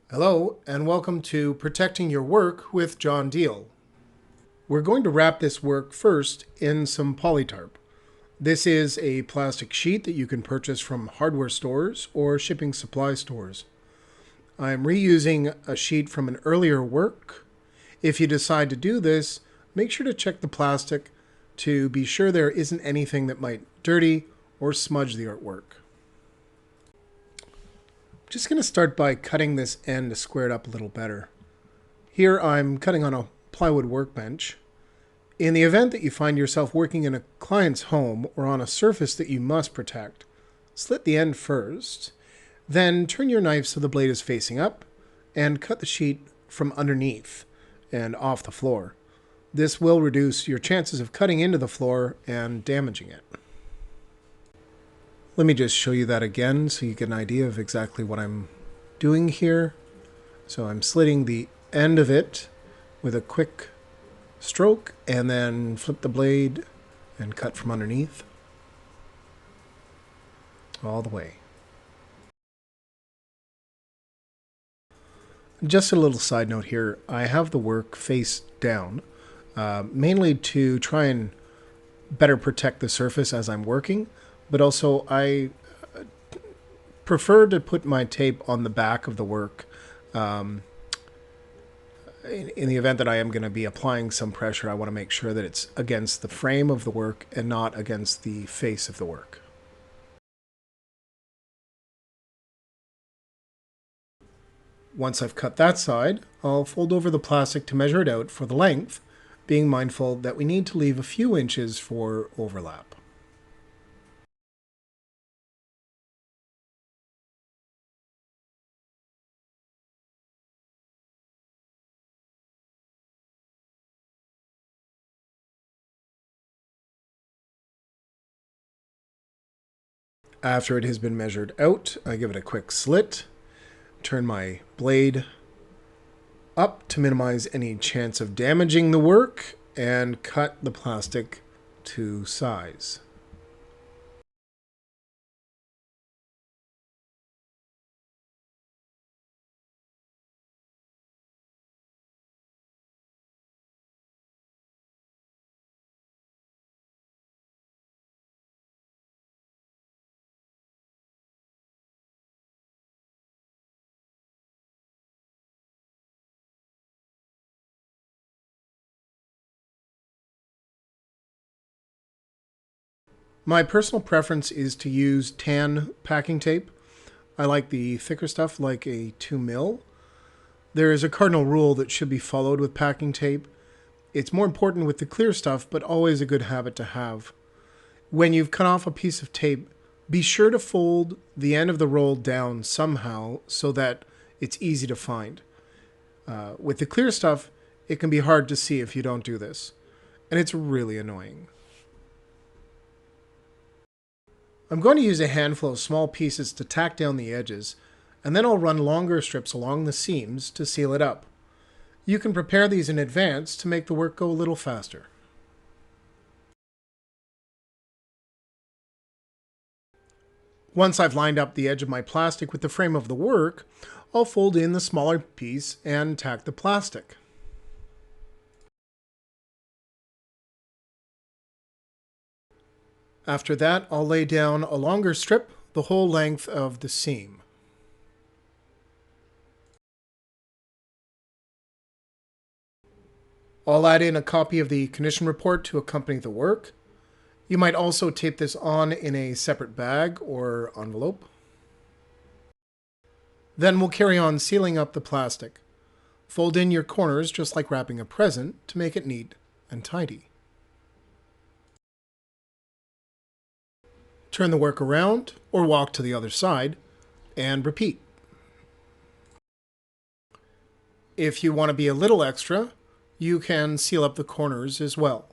Hello, and welcome to Protecting Your Work with John Deal. We're going to wrap this work first in some polytarp. This is a plastic sheet that you can purchase from hardware stores or shipping supply stores. I'm reusing a sheet from an earlier work. If you decide to do this, make sure to check the plastic to be sure there isn't anything that might dirty or smudge the artwork. I'm just going to start by cutting this end to square it up a little better. Here I'm cutting on a plywood workbench. In the event that you find yourself working in a client's home or on a surface that you must protect, slit the end first, then turn your knife so the blade is facing up, and cut the sheet from underneath and off the floor. This will reduce your chances of cutting into the floor and damaging it. Let me just show you that again so you get an idea of exactly what I'm doing here. So I'm slitting the end of it with a quick stroke and then flip the blade and cut from underneath all the way. Just a little side note here, I have the work face down, mainly to try and better protect the surface as I'm working, but also I prefer to put my tape on the back of the work. In the event that I am going to be applying some pressure, I want to make sure that it's against the frame of the work and not against the face of the work. Once I've cut that side, I'll fold over the plastic to measure it out for the length, being mindful that we need to leave a few inches for overlap. After it has been measured out, I give it a quick slit, turn my blade up to minimize any chance of damaging the work, and cut the plastic to size. My personal preference is to use tan packing tape. I like the thicker stuff like a 2mm. There is a cardinal rule that should be followed with packing tape. It's more important with the clear stuff, but always a good habit to have. When you've cut off a piece of tape, be sure to fold the end of the roll down somehow so that it's easy to find. With the clear stuff, it can be hard to see if you don't do this, and it's really annoying. I'm going to use a handful of small pieces to tack down the edges, and then I'll run longer strips along the seams to seal it up. You can prepare these in advance to make the work go a little faster. Once I've lined up the edge of my plastic with the frame of the work, I'll fold in the smaller piece and tack the plastic. After that, I'll lay down a longer strip the whole length of the seam. I'll add in a copy of the condition report to accompany the work. You might also tape this on in a separate bag or envelope. Then we'll carry on sealing up the plastic. Fold in your corners just like wrapping a present to make it neat and tidy. Turn the work around or walk to the other side and repeat. If you want to be a little extra, you can seal up the corners as well.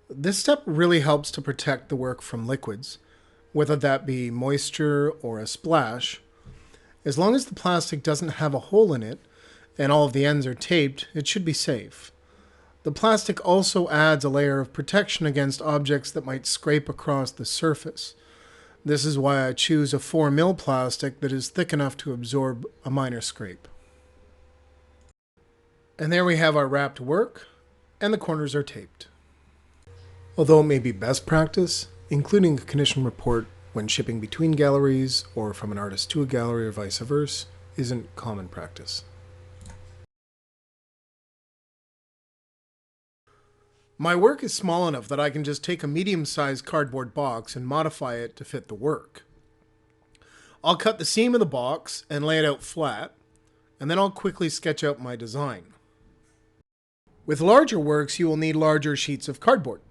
This step really helps to protect the work from liquids, whether that be moisture or a splash. As long as the plastic doesn't have a hole in it and all of the ends are taped, it should be safe. The plastic also adds a layer of protection against objects that might scrape across the surface. This is why I choose a 4mm plastic that is thick enough to absorb a minor scrape. And there we have our wrapped work, and the corners are taped. Although it may be best practice, including a condition report when shipping between galleries or from an artist to a gallery or vice versa isn't common practice. My work is small enough that I can just take a medium-sized cardboard box and modify it to fit the work. I'll cut the seam of the box and lay it out flat, and then I'll quickly sketch out my design. With larger works, you will need larger sheets of cardboard.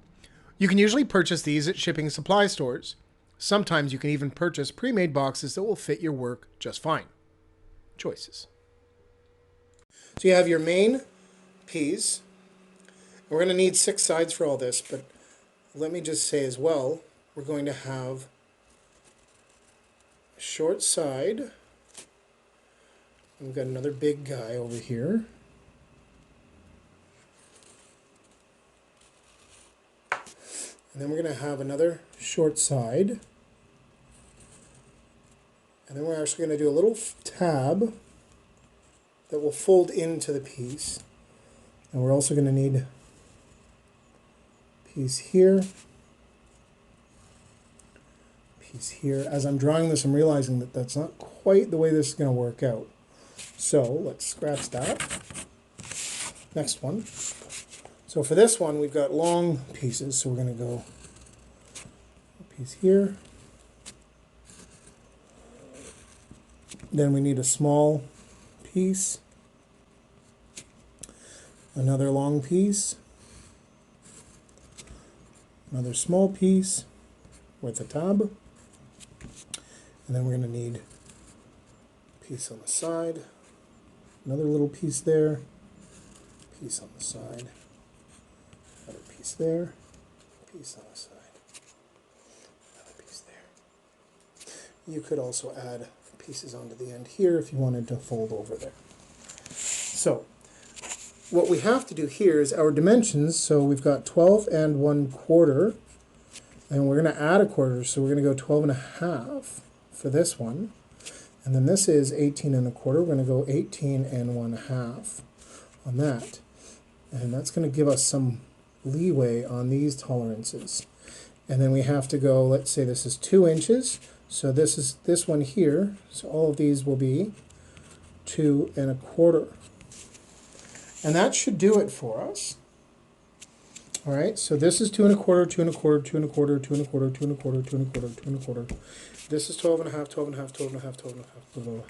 You can usually purchase these at shipping supply stores. Sometimes you can even purchase pre-made boxes that will fit your work just fine. Choices. So you have your main piece. We're going to need 6 sides for all this, but let me just say as well, we're going to have a short side. We've got another big guy over here. And then we're going to have another short side. And then we're actually going to do a little tab that will fold into the piece. And we're also going to need a piece here, piece here. As I'm drawing this, I'm realizing that that's not quite the way this is going to work out. So let's scratch that. Next one. So for this one, we've got long pieces, so we're going to go a piece here. Then we need a small piece, another long piece, another small piece with a tab, and then we're going to need a piece on the side, another little piece there, piece on the side, another piece there, piece on the side, another piece there. You could also add pieces onto the end here if you wanted to fold over there. So what we have to do here is our dimensions. So we've got 12 and 1/4, and we're going to add a quarter, so we're going to go 12 and a half for this one. And then this is 18 and a quarter. We're going to go 18 and 1/2 on that. And that's going to give us some leeway on these tolerances. And then we have to go, let's say this is 2 inches. So this is this one here. So all of these will be 2 1/4. And that should do it for us. All right, so this is 2 1/4, 2 1/4, 2 1/4, 2 1/4, 2 1/4, 2 1/4, 2 1/4. This is 12 and a half, 12 and a half, 12 and a half, 12 and a half,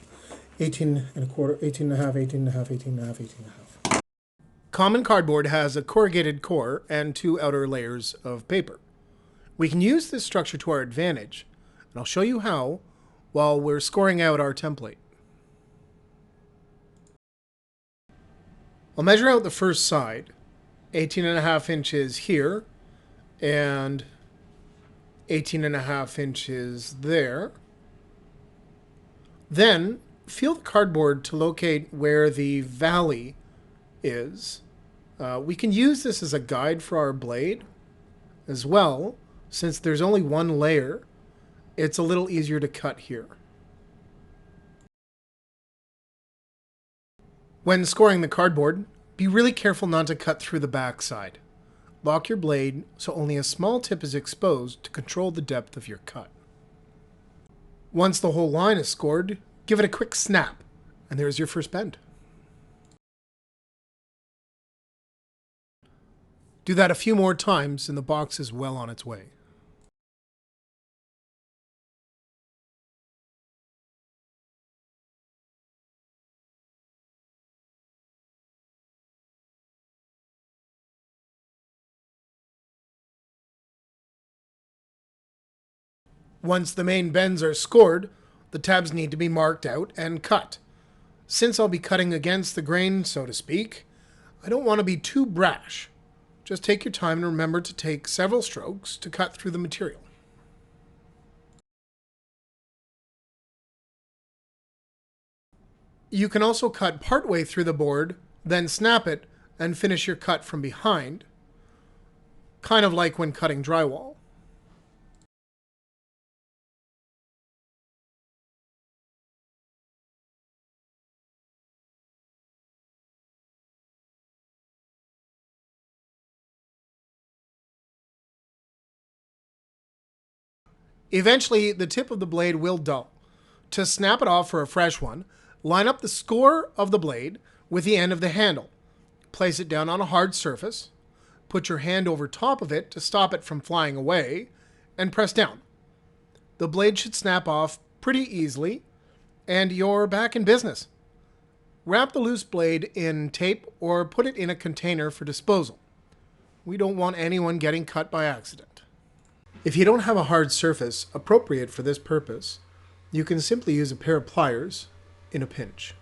18 1/4, 18 and a half, 18 and a half, 18 and a half, 18 and a half. Common cardboard has a corrugated core and 2 outer layers of paper. We can use this structure to our advantage, and I'll show you how while we're scoring out our template. I'll measure out the first side, 18 and a half inches here, and 18 and a half inches there. Then feel the cardboard to locate where the valley is. We can use this as a guide for our blade as well. Since there's only one layer, it's a little easier to cut here. When scoring the cardboard, be really careful not to cut through the back side. Lock your blade so only a small tip is exposed to control the depth of your cut. Once the whole line is scored, give it a quick snap, and there's your first bend. Do that a few more times and the box is well on its way. Once the main bends are scored, the tabs need to be marked out and cut. Since I'll be cutting against the grain, so to speak, I don't want to be too brash. Just take your time and remember to take several strokes to cut through the material. You can also cut partway through the board, then snap it and finish your cut from behind, kind of like when cutting drywall. Eventually, the tip of the blade will dull. To snap it off for a fresh one, line up the score of the blade with the end of the handle. Place it down on a hard surface. Put your hand over top of it to stop it from flying away, and press down. The blade should snap off pretty easily, and you're back in business. Wrap the loose blade in tape or put it in a container for disposal. We don't want anyone getting cut by accident. If you don't have a hard surface appropriate for this purpose, you can simply use a pair of pliers in a pinch.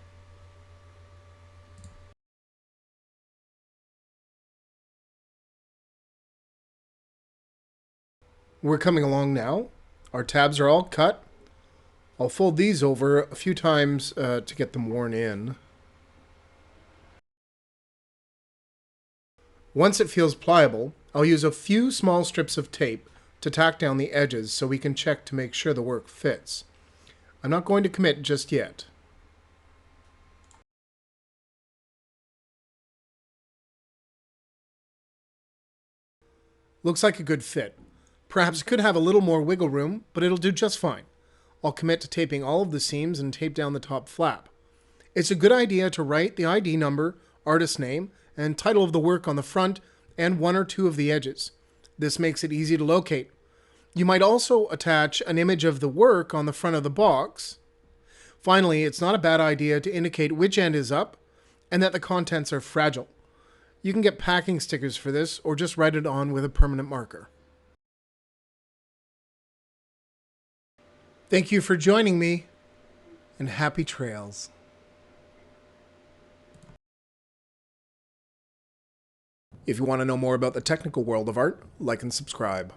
We're coming along now. Our tabs are all cut. I'll fold these over a few times to get them worn in. Once it feels pliable, I'll use a few small strips of tape to tack down the edges so we can check to make sure the work fits. I'm not going to commit just yet. Looks like a good fit. Perhaps it could have a little more wiggle room, but it'll do just fine. I'll commit to taping all of the seams and tape down the top flap. It's a good idea to write the ID number, artist name, and title of the work on the front and one or two of the edges. This makes it easy to locate. You might also attach an image of the work on the front of the box. Finally, it's not a bad idea to indicate which end is up and that the contents are fragile. You can get packing stickers for this or just write it on with a permanent marker. Thank you for joining me, and happy trails. If you want to know more about the technical world of art, like and subscribe.